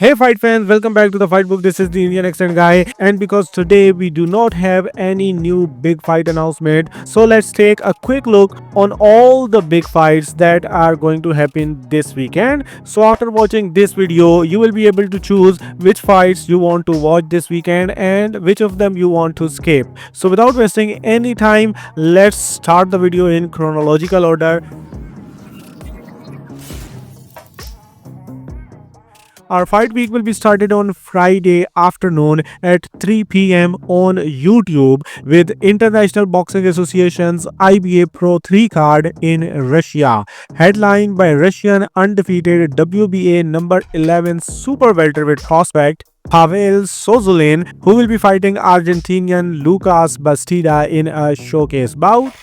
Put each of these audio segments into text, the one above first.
Hey fight fans, welcome back to the Fight Book. This is the Indian accent guy, and because today we do not have any new big fight announcement, so let's take a quick look on all the big fights that are going to happen this weekend. So after watching this video, you will be able to choose which fights you want to watch this weekend and which of them you want to skip. So without wasting any time, let's start the video in chronological order. Our fight week will be started on Friday afternoon at 3 p.m. on YouTube with International Boxing Association's IBA Pro 3 card in Russia, headlined by Russian undefeated WBA number 11 super welterweight prospect Pavel Sozulin, who will be fighting Argentinian Lucas Bastida in a showcase bout.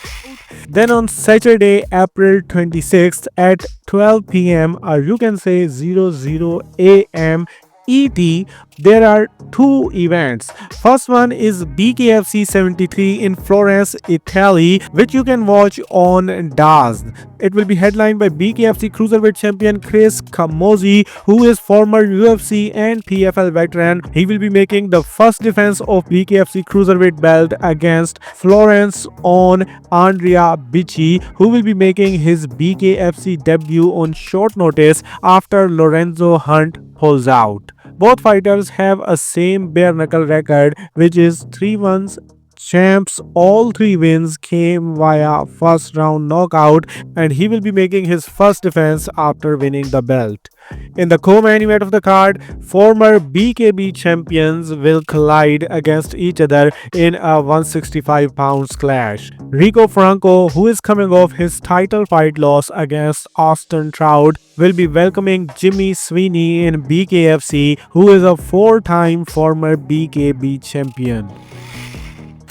Then on Saturday, April 26th at 12 p.m. or you can say 00 a.m. ET, there are two events. First one is Bkfc 73 in Florence, Italy, which you can watch on DAZN. It will be headlined by Bkfc cruiserweight champion Chris Khamzat, who is former UFC and PFL veteran. He will be making the first defense of Bkfc cruiserweight belt against Florence on Andrea Bici, who will be making his Bkfc debut on short notice after Lorenzo Hunt pulls out. Both fighters have a same bare knuckle record, which is 3-1 champs. All three wins came via first round knockout, and he will be making his first defense after winning the belt. In the co-main event of the card, former BKB champions will collide against each other in a 165 pounds clash. Rico Franco, who is coming off his title fight loss against Austin Trout, will be welcoming Jimmy Sweeney in Bkfc, who is a four-time former BKB champion.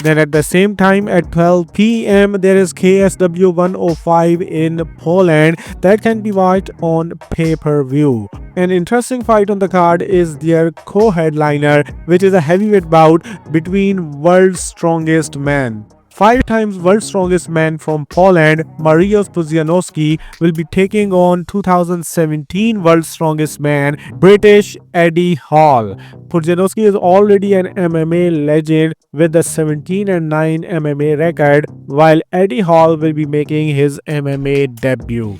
Then at the same time at 12 p.m. there is KSW 105 in Poland that can be watched on pay-per-view. An interesting fight on the card is their co-headliner, which is a heavyweight bout between world's strongest men. 5 times world's strongest man from Poland, Mariusz Pudzianowski, will be taking on 2017 world's strongest man, British Eddie Hall. Pudzianowski is already an MMA legend with a 17-9 MMA record, while Eddie Hall will be making his MMA debut.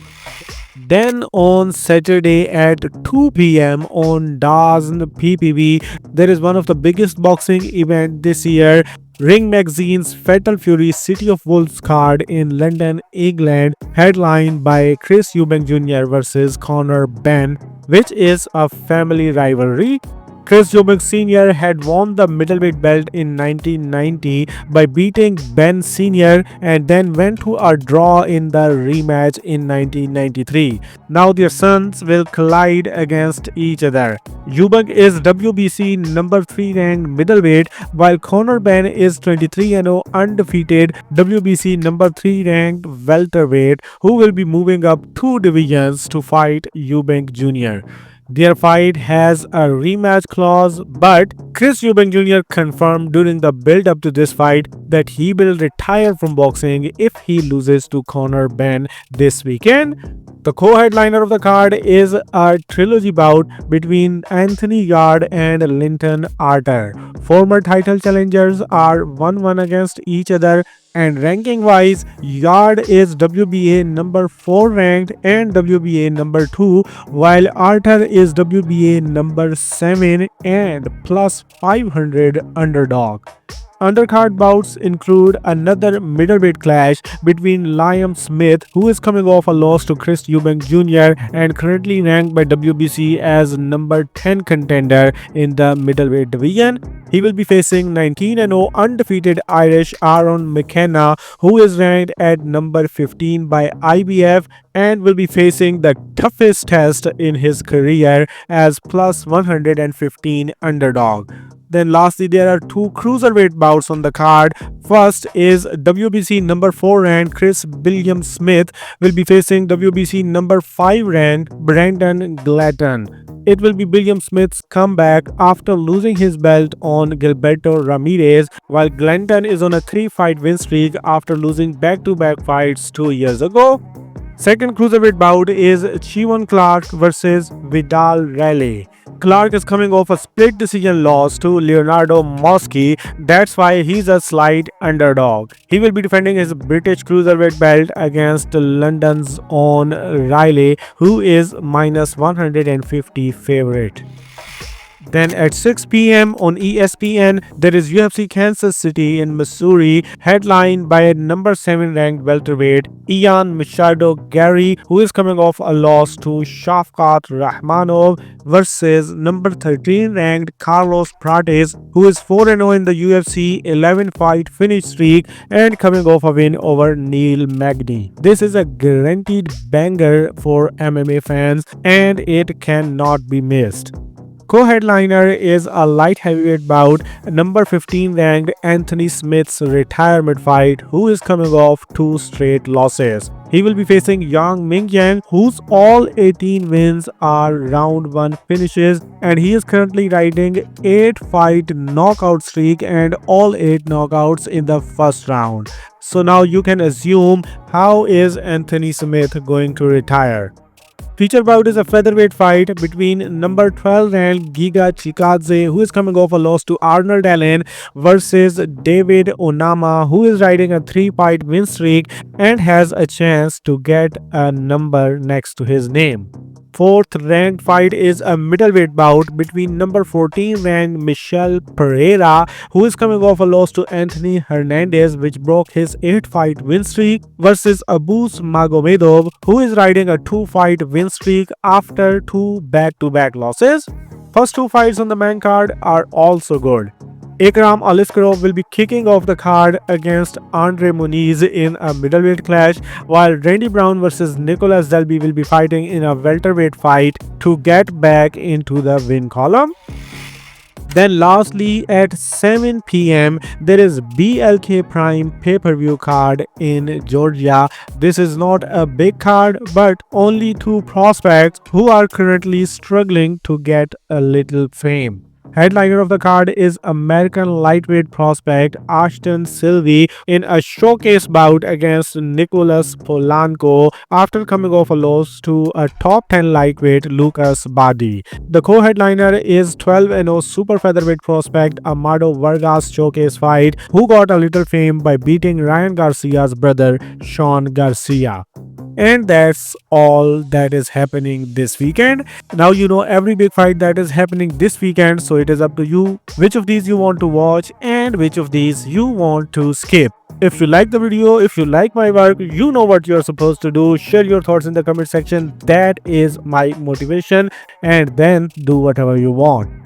Then on Saturday at 2 p.m. on DAZN PPV, there is one of the biggest boxing event this year. Ring Magazine's Fatal Fury City of Wolves card in London, England, headlined by Chris Eubank Jr. versus Connor Benn, which is a family rivalry. Chris Eubank Sr. had won the middleweight belt in 1990 by beating Benn Sr. and then went to a draw in the rematch in 1993. Now their sons will collide against each other. Eubank is WBC number 3 ranked middleweight, while Connor Benn is 23-0 undefeated WBC number 3 ranked welterweight, who will be moving up 2 divisions to fight Eubank Jr. Their fight has a rematch clause, but Chris Eubank Jr. confirmed during the build-up to this fight that he will retire from boxing if he loses to Connor Benn this weekend. The co-headliner of the card is a trilogy bout between Anthony Yarde and Linton Arter. Former title challengers are 1-1 against each other, and ranking-wise, Yarde is WBA number 4 ranked and WBA number 2, while Arter is WBA number 7 and plus 500 underdog. Undercard bouts include another middleweight clash between Liam Smith, who is coming off a loss to Chris Eubank Jr. and currently ranked by WBC as number 10 contender in the middleweight division. He will be facing 19-0 undefeated Irish Aaron McKenna, who is ranked at number 15 by IBF and will be facing the toughest test in his career as plus 115 underdog. Then lastly, there are 2 cruiserweight bouts on the card. First is WBC number 4 ranked Chris William Smith will be facing WBC number 5 ranked Brandon Glatton. It will be William Smith's comeback after losing his belt on Gilberto Ramirez, while Glanton is on a 3-fight win streak after losing back-to-back fights 2 years ago. Second cruiserweight bout is Chivon Clark versus Vidal Riley. Clark is coming off a split decision loss to Leonardo Moschi. That's why he's a slight underdog. He will be defending his British cruiserweight belt against London's own Riley, who is minus 150 favorite. Then at 6 p.m. on ESPN, there is UFC Kansas City in Missouri, headlined by number 7 ranked welterweight Ian Machado Garry, who is coming off a loss to Shavkat Rakhmonov versus number 13 ranked Carlos Prates, who is 4-0 in the UFC 11-fight finish streak and coming off a win over Neil Magny. This is a guaranteed banger for MMA fans and it cannot be missed. Co-headliner is a light heavyweight bout, number 15 ranked Anthony Smith's retirement fight, who is coming off 2 straight losses. He will be facing Yang Mingyang, whose all 18 wins are round 1 finishes, and he is currently riding 8-fight knockout streak and all 8 knockouts in the first round. So now you can assume how is Anthony Smith going to retire. Feature bout is a featherweight fight between number 12 ranked Giga Chikadze, who is coming off a loss to Arnold Allen, versus David Onama, who is riding a 3-fight win streak and has a chance to get a number next to his name. Fourth ranked fight is a middleweight bout between number 14 ranked Michel Pereira, who is coming off a loss to Anthony Hernandez, which broke his 8-fight win streak, versus Abus Magomedov, who is riding a 2-fight win streak after 2 back-to-back losses. First 2 fights on the main card are also good. Ikram Aliskerov will be kicking off the card against Andre Muniz in a middleweight clash, while Randy Brown versus Nicolas Delby will be fighting in a welterweight fight to get back into the win column. Then lastly, at 7 p.m. there is BLK Prime pay-per-view card in Georgia. This is not a big card, but only 2 prospects who are currently struggling to get a little fame. Headliner of the card is American lightweight prospect Ashton Sylvie in a showcase bout against Nicholas Polanco after coming off a loss to a top 10 lightweight Lucas Badi. The co-headliner is 12-0 super featherweight prospect Amado Vargas showcase fight, who got a little fame by beating Ryan Garcia's brother Sean Garcia. And that's all that is happening this weekend. Now you know every big fight that is happening this weekend, so it is up to you which of these you want to watch and which of these you want to skip. If you like the video, if you like my work, you know what you're supposed to do. Share your thoughts in the comment section. That is my motivation, and then do whatever you want.